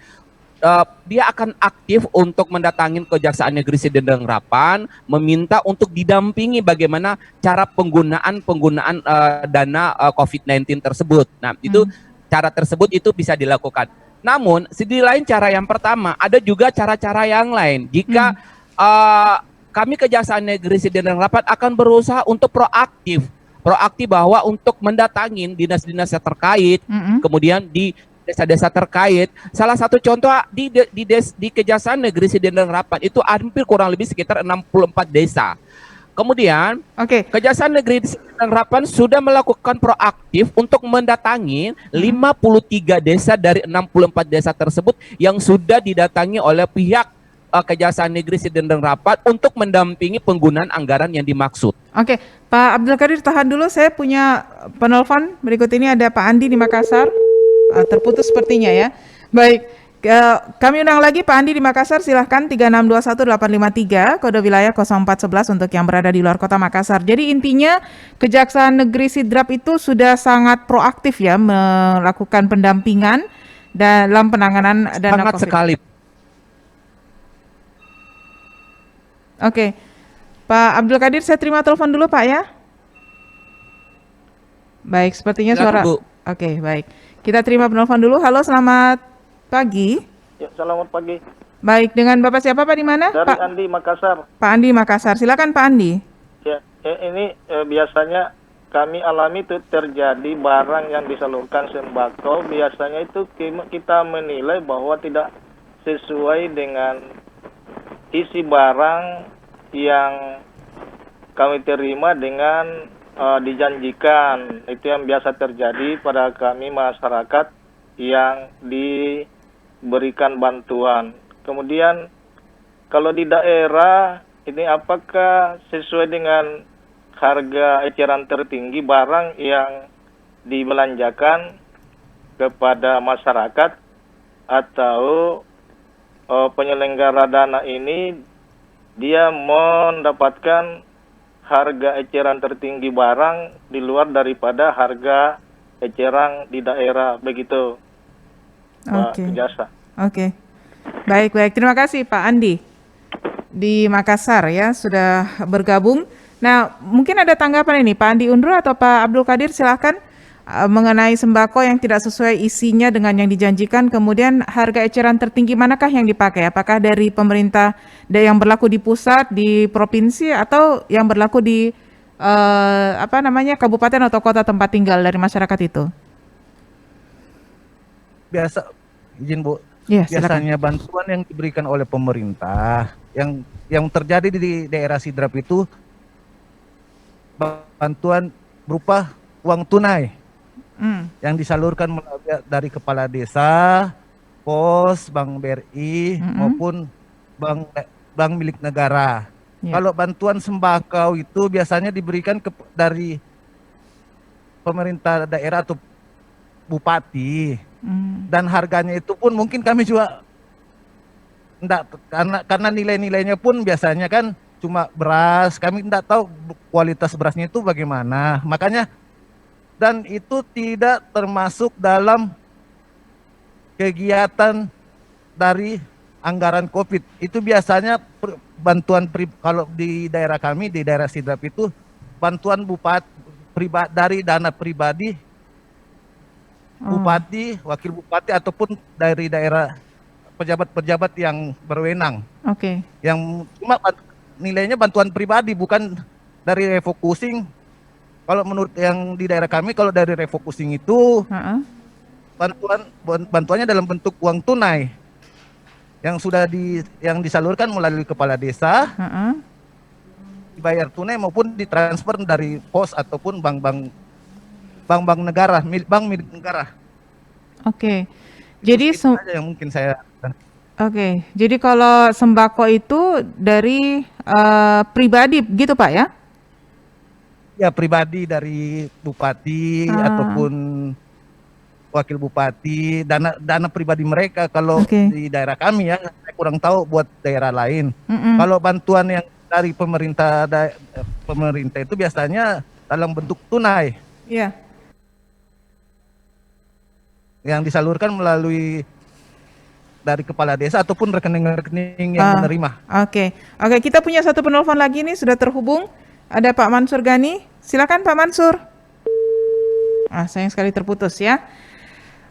Dia akan aktif untuk mendatangin Kejaksaan Negeri Serdang Harapan, meminta untuk didampingi bagaimana cara penggunaan dana COVID-19 tersebut. Nah, itu cara tersebut itu bisa dilakukan. Namun, di lain cara yang pertama, ada juga cara-cara yang lain. Jika kami Kejaksaan Negeri Serdang Harapan akan berusaha untuk proaktif bahwa untuk mendatangin dinas-dinas yang terkait, kemudian di desa-desa terkait. Salah satu contoh di Kejaksaan Negeri Serdang Harapan itu hampir kurang lebih sekitar 64 desa. Kemudian Kejaksaan Negeri Serdang Harapan sudah melakukan proaktif untuk mendatangi 53 desa dari 64 desa tersebut yang sudah didatangi oleh pihak Kejaksaan Negeri Serdang Harapan untuk mendampingi penggunaan anggaran yang dimaksud. Oke, Pak Abdul Qadir, tahan dulu, saya punya penelpon. Berikut ini ada Pak Andi di Makassar. Terputus sepertinya ya. Baik, kami undang lagi Pak Andi di Makassar, silahkan 3621853, kode wilayah 0411 untuk yang berada di luar kota Makassar. Jadi intinya Kejaksaan Negeri Sidrap itu sudah sangat proaktif ya melakukan pendampingan dalam penanganan dana Sangat COVID. sekali. Oke, Pak Abdul Qadir, saya terima telepon dulu Pak ya. Baik, sepertinya Silakan, suara. Bu. Oke, baik. Kita terima penelpon dulu. Halo, selamat pagi. Ya, selamat pagi. Baik, dengan Bapak siapa Pak, di mana? Dari Pak Andi Makassar. Pak Andi Makassar. Silakan Pak Andi. Ya, ini biasanya kami alami itu terjadi barang yang disalurkan sembako, biasanya itu kita menilai bahwa tidak sesuai dengan isi barang yang kami terima dengan dijanjikan. Itu yang biasa terjadi pada kami masyarakat yang diberikan bantuan. Kemudian kalau di daerah ini apakah sesuai dengan harga eceran tertinggi barang yang dibelanjakan kepada masyarakat, atau penyelenggara dana ini dia mendapatkan harga eceran tertinggi barang di luar daripada harga eceran di daerah, begitu Pak Jasa. Oke. Baik. Terima kasih Pak Andi di Makassar ya sudah bergabung. Nah, mungkin ada tanggapan ini Pak Andi Undro atau Pak Abdul Qadir, silahkan mengenai sembako yang tidak sesuai isinya dengan yang dijanjikan, kemudian harga eceran tertinggi manakah yang dipakai? Apakah dari pemerintah yang berlaku di pusat, di provinsi, atau yang berlaku di kabupaten atau kota tempat tinggal dari masyarakat itu? Izin Bu, Ya, biasanya bantuan yang diberikan oleh pemerintah yang terjadi di daerah Sidrap itu bantuan berupa uang tunai yang disalurkan dari kepala desa, pos, bank BRI maupun bank milik negara. Kalau bantuan sembako itu biasanya diberikan dari pemerintah daerah atau bupati, dan harganya itu pun mungkin kami juga enggak, karena nilai-nilainya pun biasanya kan cuma beras, kami tidak tahu kualitas berasnya itu bagaimana, makanya dan itu tidak termasuk dalam kegiatan dari anggaran COVID. Itu biasanya bantuan kalau di daerah kami, di daerah Sidrap itu bantuan dari dana pribadi bupati, wakil bupati, ataupun dari daerah pejabat-pejabat yang berwenang. Yang cuma nilainya bantuan pribadi, bukan dari refocusing. Kalau menurut yang di daerah kami, kalau dari refocusing itu bantuannya dalam bentuk uang tunai. yang disalurkan melalui kepala desa, dibayar tunai maupun ditransfer dari pos ataupun bank negara, bank milik negara. Oke. Jadi saja yang mungkin saya. Oke. Jadi kalau sembako itu dari pribadi gitu Pak ya? Ya, pribadi dari bupati ataupun wakil bupati, dana pribadi mereka. Kalau di daerah kami ya, saya kurang tahu buat daerah lain. Kalau bantuan yang dari pemerintah itu biasanya dalam bentuk tunai. Iya. Yang disalurkan melalui dari kepala desa ataupun rekening-rekening yang menerima. Oke, kita punya satu penelpon lagi nih, sudah terhubung. Ada Pak Mansur Gani. Silakan Pak Mansur. Sayang sekali terputus ya.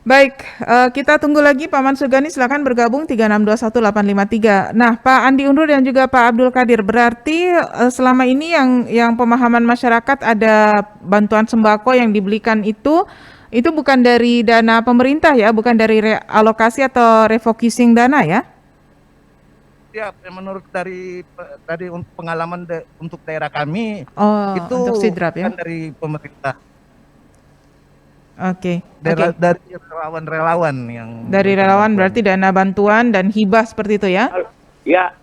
Baik, kita tunggu lagi Pak Mansur Gani, silakan bergabung 3621853. Nah, Pak Andi Unru dan juga Pak Abdul Qadir, berarti selama ini yang pemahaman masyarakat ada bantuan sembako yang dibelikan itu bukan dari dana pemerintah ya, bukan dari realokasi atau refocusing dana ya? Ya, menurut dari pengalaman untuk daerah kami, itu untuk Sidrap ya? Bukan dari pemerintah. Oke. Dari relawan-relawan yang. Dari relawan berarti dana bantuan dan hibah seperti itu ya? Ya.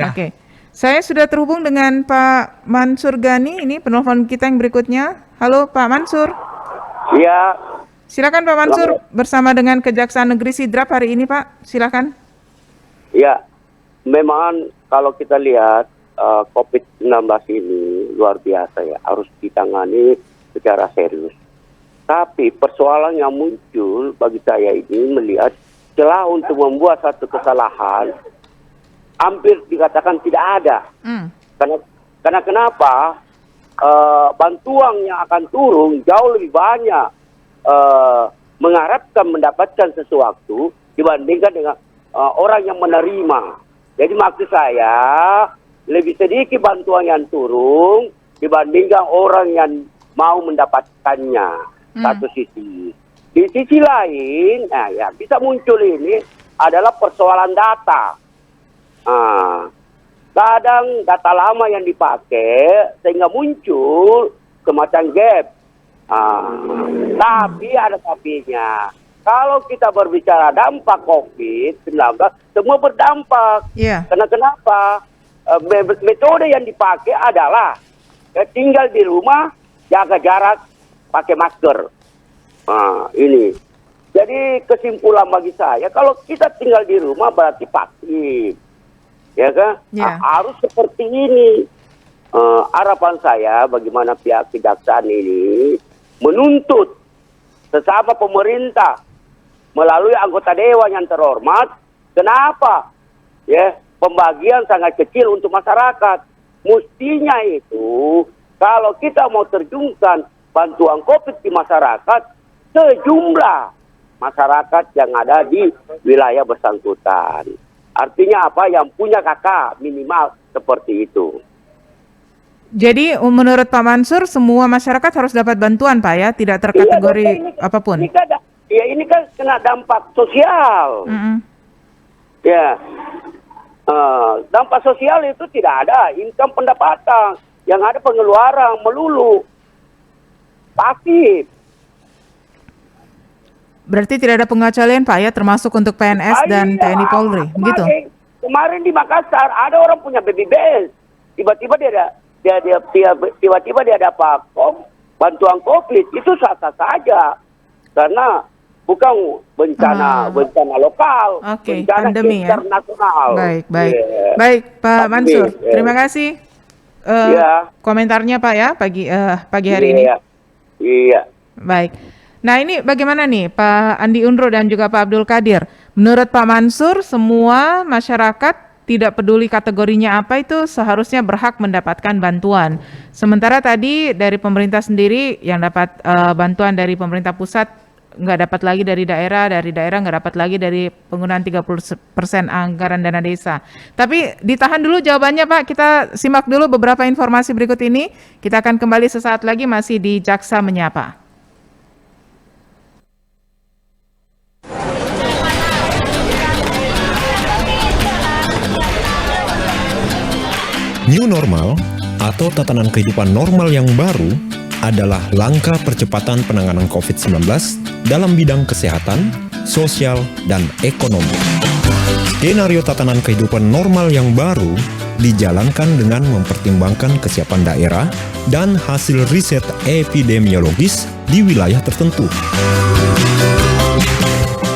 Oke. Saya sudah terhubung dengan Pak Mansur Gani, ini penelpon kita yang berikutnya. Halo Pak Mansur. Ya. Silakan Pak Mansur, bersama dengan Kejaksaan Negeri Sidrap hari ini Pak, silakan. Ya, memang kalau kita lihat COVID-19 ini luar biasa ya, harus ditangani secara serius. Tapi persoalan yang muncul bagi saya ini melihat celah untuk membuat satu kesalahan hampir dikatakan tidak ada. Karena kenapa? Bantuan yang akan turun jauh lebih banyak mengharapkan mendapatkan sesuatu dibandingkan dengan orang yang menerima. Jadi maksud saya lebih sedikit bantuan yang turun dibandingkan orang yang mau mendapatkannya. Satu sisi. Di sisi lain, ya bisa muncul ini adalah persoalan data. Kadang data lama yang dipakai sehingga muncul semacam gap. Tapi ada tapinya. Kalau kita berbicara dampak COVID-19, semua berdampak. Karena kenapa? Metode yang dipakai adalah tinggal di rumah, jaga jarak, pakai masker. Ini. Jadi kesimpulan bagi saya, kalau kita tinggal di rumah berarti vaksin. Ya kan? Harus seperti ini. Harapan saya bagaimana pihak kejaksaan ini menuntut sesama pemerintah melalui anggota dewan yang terhormat. Kenapa? Ya, pembagian sangat kecil untuk masyarakat. Mestinya itu kalau kita mau terjunkan bantuan COVID di masyarakat, sejumlah masyarakat yang ada di wilayah bersangkutan. Artinya apa? Yang punya KK minimal seperti itu. Jadi menurut Pak Mansur semua masyarakat harus dapat bantuan Pak ya, tidak terkategori apapun. Ini kan kena dampak sosial. Ya, dampak sosial itu tidak ada income pendapatan, yang ada pengeluaran melulu pasif. Berarti tidak ada pengecualian Pak ya, termasuk untuk PNS dan TNI Polri, begitu? Kemarin di Makassar ada orang punya BBBS, tiba-tiba dia dapat bantuan COVID, itu sah-sah saja, karena bukan bencana lokal, bencana pandemi internasional. Baik Pak Mansur, terima kasih komentarnya Pak ya pagi hari ini. Iya. Baik. Nah ini bagaimana nih Pak Andi Unru dan juga Pak Abdul Qadir? Menurut Pak Mansur, semua masyarakat tidak peduli kategorinya apa itu seharusnya berhak mendapatkan bantuan. Sementara tadi dari pemerintah sendiri yang dapat bantuan dari pemerintah pusat nggak dapat lagi dari daerah nggak dapat lagi dari penggunaan 30% anggaran dana desa. Tapi ditahan dulu jawabannya Pak, kita simak dulu beberapa informasi berikut ini. Kita akan kembali sesaat lagi masih di Jaksa Menyapa. New normal atau tatanan kehidupan normal yang baru adalah langkah percepatan penanganan COVID-19 dalam bidang kesehatan, sosial, dan ekonomi. Skenario tatanan kehidupan normal yang baru dijalankan dengan mempertimbangkan kesiapan daerah dan hasil riset epidemiologis di wilayah tertentu.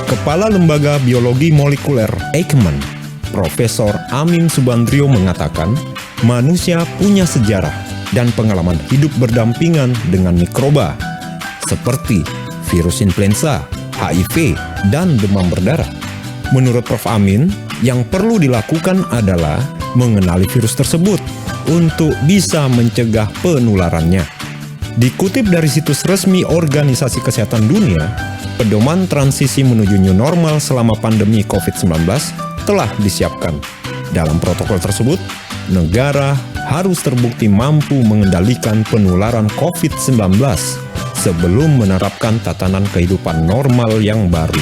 Kepala Lembaga Biologi Molekuler Eijkman, Profesor Amin Subandrio mengatakan, manusia punya sejarah dan pengalaman hidup berdampingan dengan mikroba, seperti virus influenza, HIV, dan demam berdarah. Menurut Prof. Amin, yang perlu dilakukan adalah mengenali virus tersebut untuk bisa mencegah penularannya. Dikutip dari situs resmi Organisasi Kesehatan Dunia, pedoman transisi menuju new normal selama pandemi COVID-19 telah disiapkan. Dalam protokol tersebut, negara harus terbukti mampu mengendalikan penularan COVID-19 sebelum menerapkan tatanan kehidupan normal yang baru.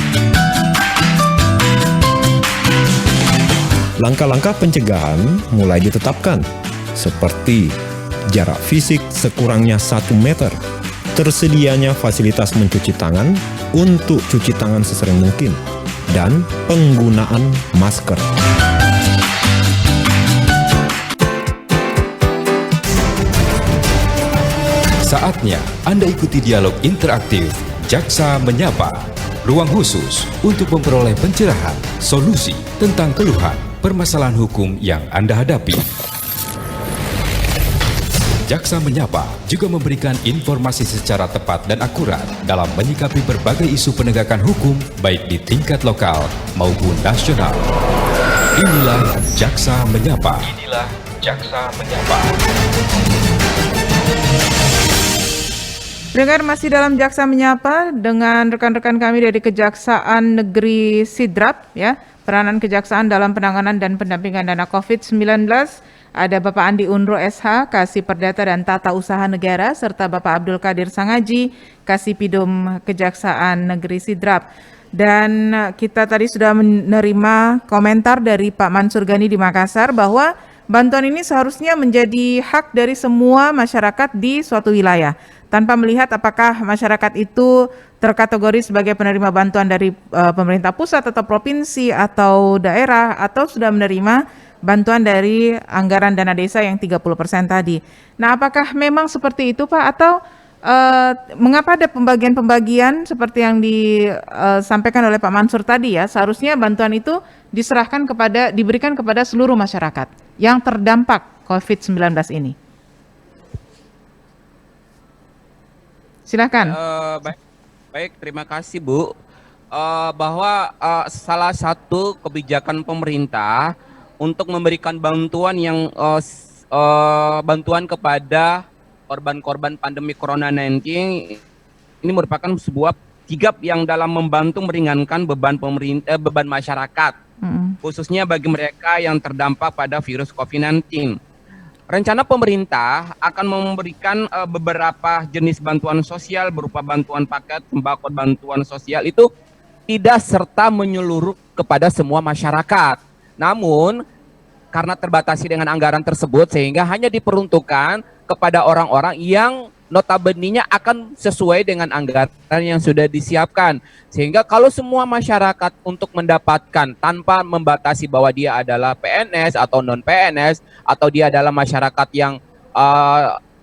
Langkah-langkah pencegahan mulai ditetapkan, seperti jarak fisik sekurangnya 1 meter, tersedianya fasilitas mencuci tangan untuk cuci tangan sesering mungkin, dan penggunaan masker. Saatnya Anda ikuti dialog interaktif Jaksa Menyapa, ruang khusus untuk memperoleh pencerahan, solusi tentang keluhan, permasalahan hukum yang Anda hadapi. Jaksa Menyapa juga memberikan informasi secara tepat dan akurat dalam menyikapi berbagai isu penegakan hukum baik di tingkat lokal maupun nasional. Inilah Jaksa Menyapa. Inilah Jaksa Menyapa. Dengar masih dalam Jaksa Menyapa dengan rekan-rekan kami dari Kejaksaan Negeri Sidrap, ya, peranan kejaksaan dalam penanganan dan pendampingan dana COVID-19. Ada Bapak Andi Unro SH, Kasih Perdata dan Tata Usaha Negara, serta Bapak Abdul Qadir Sangaji, Kasih Pidum Kejaksaan Negeri Sidrap. Dan kita tadi sudah menerima komentar dari Pak Mansur Gani di Makassar bahwa bantuan ini seharusnya menjadi hak dari semua masyarakat di suatu wilayah, tanpa melihat apakah masyarakat itu terkategori sebagai penerima bantuan dari pemerintah pusat atau provinsi atau daerah, atau sudah menerima bantuan dari anggaran dana desa yang 30% tadi. Nah, apakah memang seperti itu, Pak? Atau mengapa ada pembagian-pembagian seperti yang disampaikan oleh Pak Mansur tadi, ya? Seharusnya bantuan itu diberikan kepada seluruh masyarakat yang terdampak COVID-19 ini. Silakan. Baik, terima kasih Bu. Bahwa salah satu kebijakan pemerintah untuk memberikan bantuan yang bantuan kepada korban-korban pandemi Corona-19 ini merupakan sebuah sigap yang dalam membantu meringankan beban beban masyarakat, khususnya bagi mereka yang terdampak pada virus COVID-19. Rencana pemerintah akan memberikan beberapa jenis bantuan sosial berupa bantuan paket, sembako, bantuan sosial itu tidak serta menyeluruh kepada semua masyarakat. Namun, karena terbatasi dengan anggaran tersebut, sehingga hanya diperuntukkan kepada orang-orang yang notabene-nya akan sesuai dengan anggaran yang sudah disiapkan. Sehingga kalau semua masyarakat untuk mendapatkan tanpa membatasi bahwa dia adalah PNS atau non-PNS, atau dia adalah masyarakat yang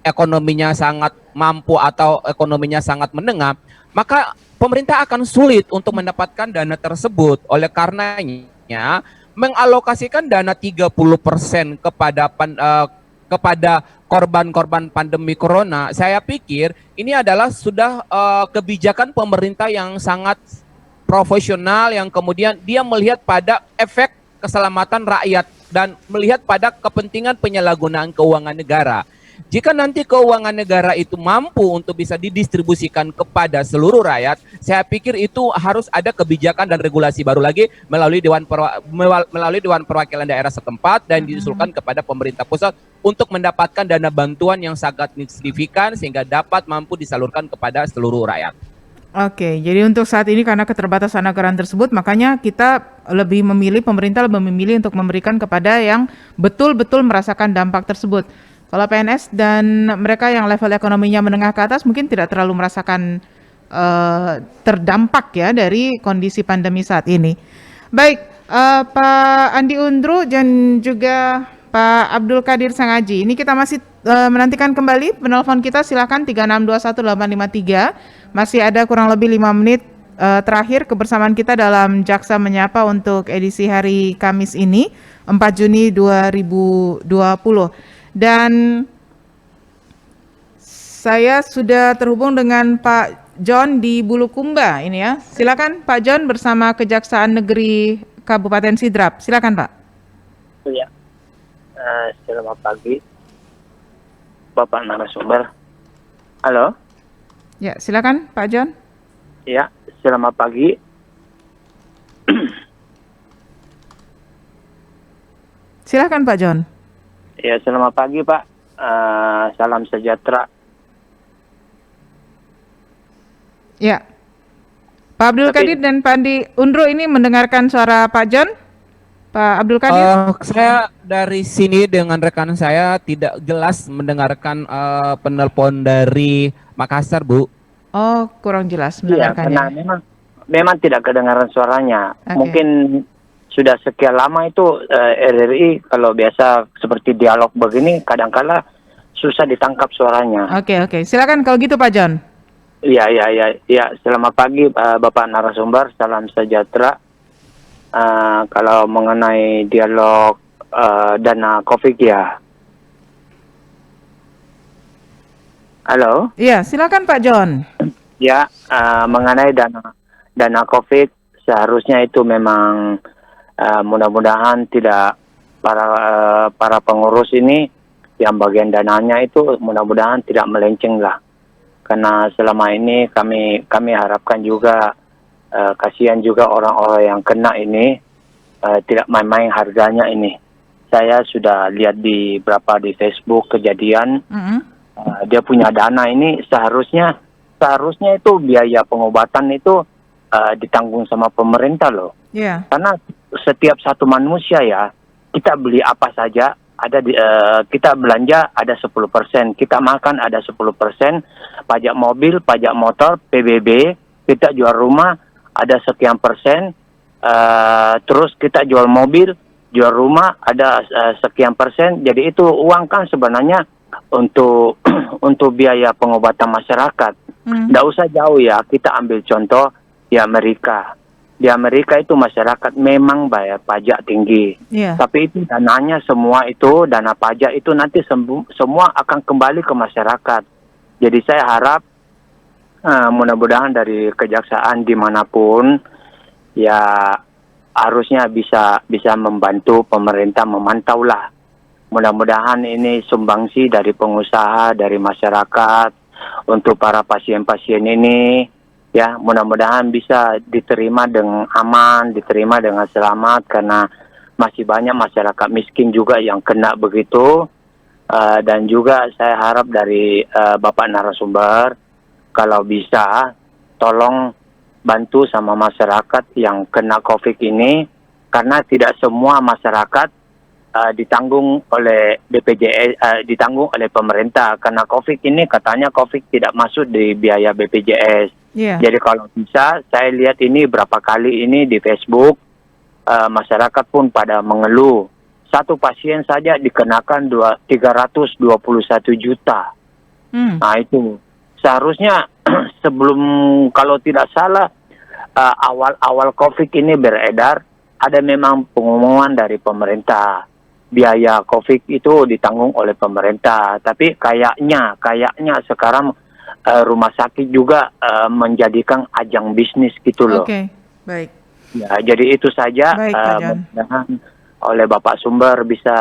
ekonominya sangat mampu atau ekonominya sangat menengah, maka pemerintah akan sulit untuk mendapatkan dana tersebut. Oleh karenanya, mengalokasikan dana 30% kepada korban-korban pandemi corona, saya pikir ini adalah sudah kebijakan pemerintah yang sangat profesional, yang kemudian dia melihat pada efek keselamatan rakyat dan melihat pada kepentingan penyalahgunaan keuangan negara. Jika nanti keuangan negara itu mampu untuk bisa didistribusikan kepada seluruh rakyat, saya pikir itu harus ada kebijakan dan regulasi baru lagi melalui Dewan Perwakilan Daerah setempat dan diusulkan kepada pemerintah pusat untuk mendapatkan dana bantuan yang sangat signifikan sehingga dapat mampu disalurkan kepada seluruh rakyat. Oke, jadi untuk saat ini karena keterbatasan anggaran tersebut, makanya kita pemerintah lebih memilih untuk memberikan kepada yang betul-betul merasakan dampak tersebut. Kalau PNS dan mereka yang level ekonominya menengah ke atas mungkin tidak terlalu merasakan terdampak ya dari kondisi pandemi saat ini. Baik, Pak Andi Undru dan juga Pak Abdul Qadir Sangaji. Ini kita masih menantikan kembali penelpon kita, silakan 3621 853. Masih ada kurang lebih 5 menit terakhir kebersamaan kita dalam Jaksa Menyapa untuk edisi hari Kamis ini, 4 Juni 2020. Dan saya sudah terhubung dengan Pak John di Bulukumba ini ya. Silakan Pak John bersama Kejaksaan Negeri Kabupaten Sidrap. Silakan Pak. Ya. Selamat pagi, Bapak narasumber. Halo. Ya, silakan Pak John. Ya, selamat pagi. Silakan Pak John. Ya, selamat pagi Pak. Salam sejahtera. Ya, Pak Abdul Qadir dan Pak Andi Undru ini mendengarkan suara Pak John. Pak Abdul Qadir? Saya dari sini dengan rekan saya tidak jelas mendengarkan penelpon dari Makassar, Bu. Oh, kurang jelas Iya, mendengarkannya. karena memang tidak kedengaran suaranya. Oke. Mungkin sudah sekian lama itu RRI kalau biasa seperti dialog begini kadang-kala susah ditangkap suaranya. Oke, silakan kalau gitu Pak John. Iya. Selamat pagi Bapak narasumber, salam sejahtera. Kalau mengenai dialog dana COVID ya. Halo? Iya, silakan Pak John. Ya, mengenai dana COVID seharusnya itu memang mudah-mudahan tidak para pengurus ini yang bagian dananya itu mudah-mudahan tidak melenceng lah. Karena selama ini kami harapkan juga kasihan juga orang-orang yang kena ini tidak main-main harganya ini. Saya sudah lihat di Facebook kejadian dia punya dana ini seharusnya itu biaya pengobatan itu ditanggung sama pemerintah loh. Iya. Karena setiap satu manusia ya kita beli apa saja ada kita belanja ada 10%, kita makan ada 10%, pajak mobil, pajak motor, PBB, kita jual rumah ada sekian persen, terus kita jual mobil, jual rumah ada sekian persen. Jadi itu uang kan sebenarnya untuk biaya pengobatan masyarakat. Nggak usah jauh ya, kita ambil contoh di Amerika. Di Amerika itu masyarakat memang bayar pajak tinggi, tapi itu dananya semua itu dana pajak itu nanti semua akan kembali ke masyarakat. Jadi saya harap mudah-mudahan dari kejaksaan dimanapun ya harusnya bisa membantu pemerintah memantau lah. Mudah-mudahan ini sumbangsi dari pengusaha, dari masyarakat untuk para pasien-pasien ini. Ya, mudah-mudahan bisa diterima dengan aman, diterima dengan selamat karena masih banyak masyarakat miskin juga yang kena begitu. Dan juga saya harap dari Bapak narasumber kalau bisa tolong bantu sama masyarakat yang kena COVID ini karena tidak semua masyarakat ditanggung oleh BPJS, ditanggung oleh pemerintah karena COVID ini katanya COVID tidak masuk di biaya BPJS. Jadi kalau bisa saya lihat ini berapa kali ini di Facebook masyarakat pun pada mengeluh satu pasien saja dikenakan 321 juta. Nah itu seharusnya sebelum kalau tidak salah awal COVID ini beredar ada memang pengumuman dari pemerintah biaya COVID itu ditanggung oleh pemerintah. Tapi kayaknya sekarang rumah sakit juga menjadikan ajang bisnis gitu loh. Oke, baik. Ya, jadi itu saja. Mudah-mudahan oleh Bapak Sumber bisa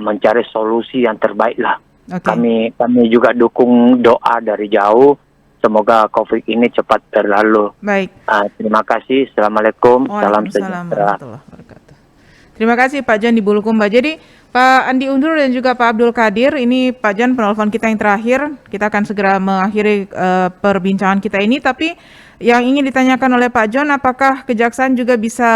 mencari solusi yang terbaik lah. Kami juga dukung doa dari jauh. Semoga COVID ini cepat berlalu. Baik. Terima kasih. Assalamualaikum. Salam sejahtera. Terima kasih Pak Jan di Bulukumba. Jadi Pak Andi Undur dan juga Pak Abdul Qadir, ini Pak Jan penelpon kita yang terakhir. Kita akan segera mengakhiri perbincangan kita ini, tapi yang ingin ditanyakan oleh Pak John, apakah kejaksaan juga bisa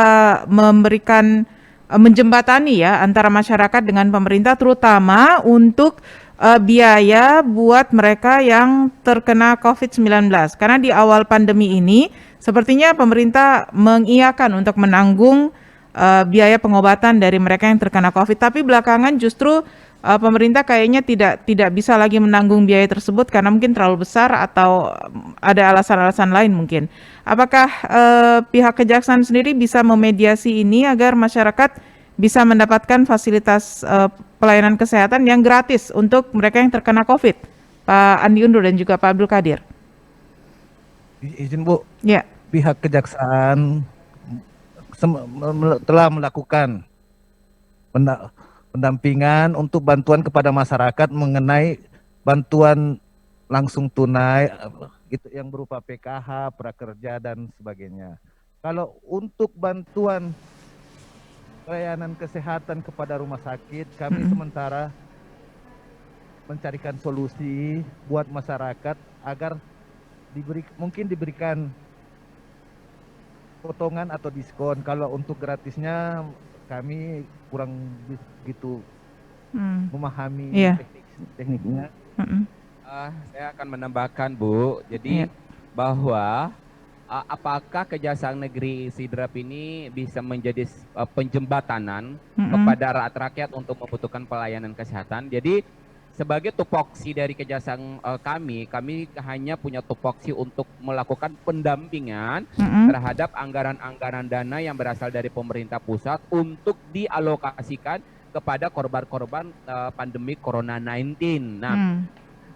memberikan menjembatani ya antara masyarakat dengan pemerintah, terutama untuk biaya buat mereka yang terkena COVID-19. Karena di awal pandemi ini sepertinya pemerintah mengiyakan untuk menanggung biaya pengobatan dari mereka yang terkena COVID, tapi belakangan justru pemerintah kayaknya tidak bisa lagi menanggung biaya tersebut karena mungkin terlalu besar atau ada alasan-alasan lain mungkin. Apakah pihak kejaksaan sendiri bisa memediasi ini agar masyarakat bisa mendapatkan fasilitas pelayanan kesehatan yang gratis untuk mereka yang terkena COVID? Pak Andi Undur dan juga Pak Abdul Qadir. Izin Bu, ya. Pihak kejaksaan telah melakukan pendampingan untuk bantuan kepada masyarakat mengenai bantuan langsung tunai itu yang berupa PKH, prakerja dan sebagainya. Kalau untuk bantuan pelayanan kesehatan kepada rumah sakit, kami sementara mencarikan solusi buat masyarakat agar mungkin diberikan potongan atau diskon. Kalau untuk gratisnya kami kurang begitu memahami tekniknya. Saya akan menambahkan Bu, jadi bahwa apakah Kejaksaan Negeri Sidrap ini bisa menjadi penjembatanan kepada rakyat untuk membutuhkan pelayanan kesehatan. Jadi sebagai tupoksi dari kejaksaan kami hanya punya tupoksi untuk melakukan pendampingan terhadap anggaran-anggaran dana yang berasal dari pemerintah pusat untuk dialokasikan kepada korban-korban pandemi Corona 19. Nah,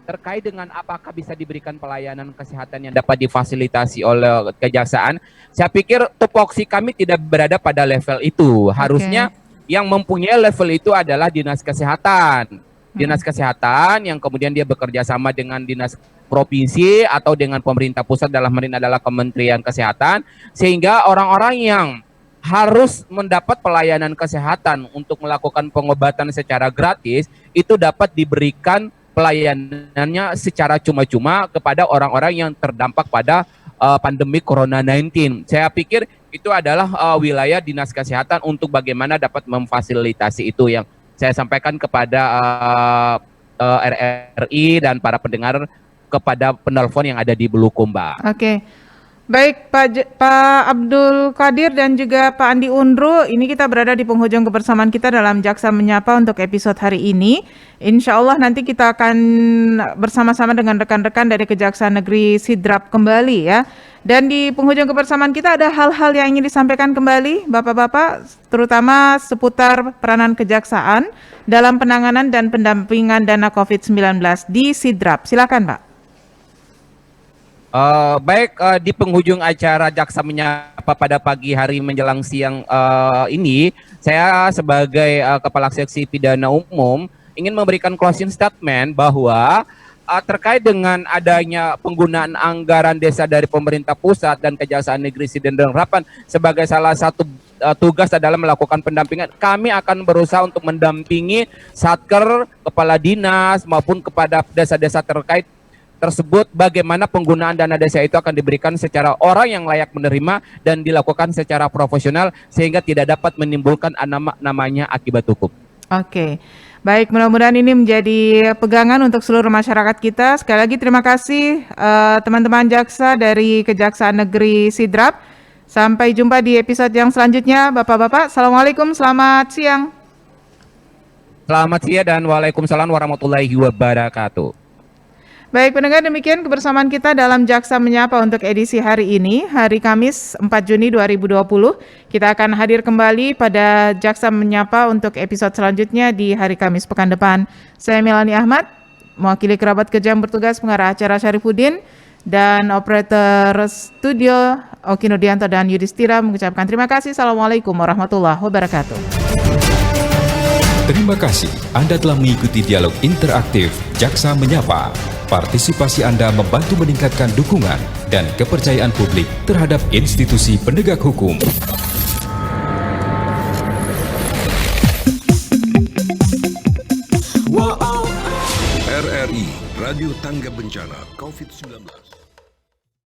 terkait dengan apakah bisa diberikan pelayanan kesehatan yang dapat difasilitasi oleh kejaksaan, saya pikir tupoksi kami tidak berada pada level itu. Harusnya yang mempunyai level itu adalah Dinas Kesehatan. Dinas Kesehatan yang kemudian dia bekerja sama dengan dinas provinsi atau dengan pemerintah pusat, dalam hal ini adalah Kementerian Kesehatan, sehingga orang-orang yang harus mendapat pelayanan kesehatan untuk melakukan pengobatan secara gratis itu dapat diberikan pelayanannya secara cuma-cuma kepada orang-orang yang terdampak pada pandemi Corona 19. Saya pikir itu adalah wilayah Dinas Kesehatan untuk bagaimana dapat memfasilitasi itu yang saya sampaikan kepada RRI dan para pendengar, kepada penelpon yang ada di Bulukumba. Oke. Baik Pak Abdul Qadir dan juga Pak Andi Undru, ini kita berada di penghujung kebersamaan kita dalam Jaksa Menyapa untuk episode hari ini. Insya Allah nanti kita akan bersama-sama dengan rekan-rekan dari Kejaksaan Negeri Sidrap kembali ya. Dan di penghujung kebersamaan kita ada hal-hal yang ingin disampaikan kembali Bapak-Bapak, terutama seputar peranan kejaksaan dalam penanganan dan pendampingan dana COVID-19 di Sidrap. Silakan Pak. Baik, di penghujung acara Jaksa Menyapa pada pagi hari menjelang siang ini, saya sebagai Kepala Seksi Pidana Umum ingin memberikan closing statement bahwa terkait dengan adanya penggunaan anggaran desa dari pemerintah pusat dan Kejaksaan Negeri Sidrap sebagai salah satu tugas adalah melakukan pendampingan. Kami akan berusaha untuk mendampingi Satker, kepala dinas maupun kepada desa-desa terkait tersebut bagaimana penggunaan dana desa itu akan diberikan secara orang yang layak menerima dan dilakukan secara profesional sehingga tidak dapat menimbulkan namanya akibat hukum. Oke. Baik, mudah-mudahan ini menjadi pegangan untuk seluruh masyarakat kita. Sekali lagi terima kasih teman-teman jaksa dari Kejaksaan Negeri Sidrap. Sampai jumpa di episode yang selanjutnya. Bapak-bapak, Assalamualaikum, selamat siang. Selamat siang dan Waalaikumsalam warahmatullahi wabarakatuh. Baik pendengar, demikian kebersamaan kita dalam Jaksa Menyapa untuk edisi hari ini, hari Kamis 4 Juni 2020. Kita akan hadir kembali pada Jaksa Menyapa untuk episode selanjutnya di hari Kamis pekan depan. Saya Melani Ahmad, mewakili kerabat kerja yang bertugas pengarah acara Syarifuddin dan operator studio Oki Nurdianto dan Yudhistira mengucapkan terima kasih. Assalamualaikum warahmatullahi wabarakatuh. Terima kasih Anda telah mengikuti dialog interaktif Jaksa Menyapa. Partisipasi Anda membantu meningkatkan dukungan dan kepercayaan publik terhadap institusi penegak hukum. RRI Radio Tangga Bencana COVID-19.